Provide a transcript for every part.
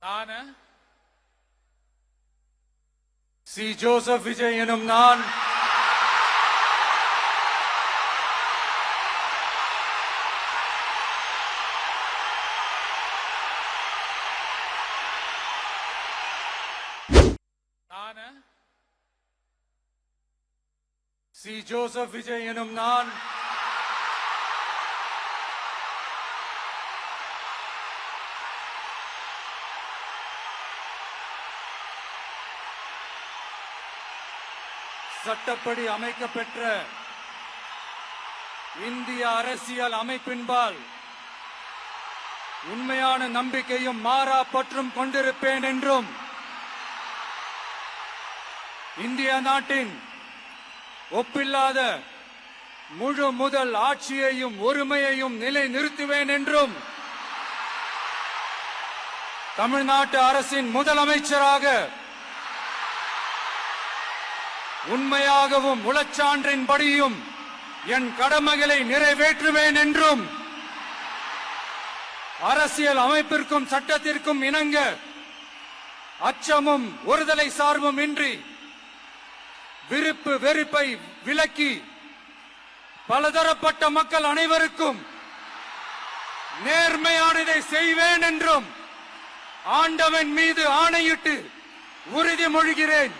நான் C Joseph Vijay எனும் நான் சி ஜோசப் விஜய் எனும் நான் சட்டப்படி அமைக்கப்பெற்ற இந்திய அரசியல் அமைப்பின்பால் உண்மையான நம்பிக்கையும் மாறா பற்றும் கொண்டிருப்பேன் என்றும் இந்திய நாட்டின் ஒப்பில்லாத முழு முதல் ஆட்சியையும் ஒருமையையும் நிலை நிறுத்துவேன் என்றும் தமிழ்நாட்டு அரசின் முதலமைச்சராக உண்மையாகவும் உளச்சான்றின்படியும் என் கடமைகளை நிறைவேற்றுவேன் என்றும் அரசியல் அமைப்பிற்கும் சட்டத்திற்கும் இணங்க அச்சமும் ஒருதலை சார்பும் இன்றி விருப்பு வெறுப்பை விலக்கி பலதரப்பட்ட மக்கள் அனைவருக்கும் நேர்மையானதை செய்வேன் என்றும் ஆண்டவன் மீது ஆணையிட்டு உறுதிமொழிகிறேன்.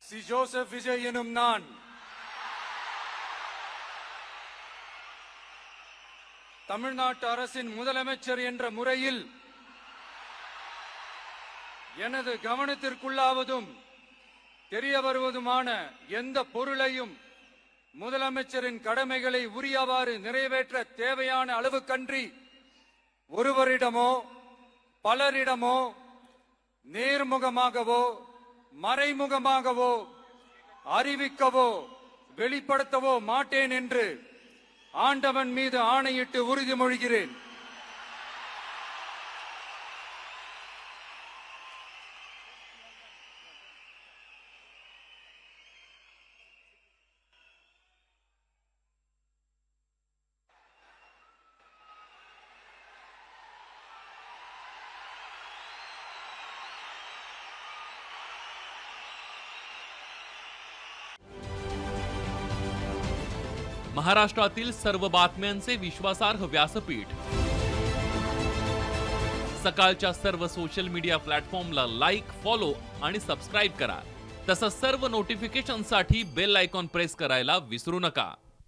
சி ஜோசப் விஜய் எனும் நான் தமிழ்நாட்டு அரசின் முதலமைச்சர் என்ற முறையில் எனது கவனத்திற்குள்ளாவதும் தெரிய வருவதுமான எந்த பொருளையும் முதலமைச்சரின் கடமைகளை உரியவாறு நிறைவேற்ற தேவையான அளவுக்கன்றி ஒருவரிடமோ பலரிடமோ நேர்முகமாகவோ மறைமுகமாகவோ அறிவிக்கவோ வெளிப்படுத்தவோ மாட்டேன் என்று ஆண்டவன் மீது ஆணையிட்டு உறுதிமொழிகிறேன். महाराष्ट्रातील सर्व बातम्यांचे विश्वासार्ह व्यासपीठ. सकाळच्या सर्व सोशल मीडिया प्लॅटफॉर्मला लाईक, फॉलो आणि सबस्क्राईब करा. तसंच सर्व नोटिफिकेशनसाठी बेल आयकॉन प्रेस करायला विसरू नका.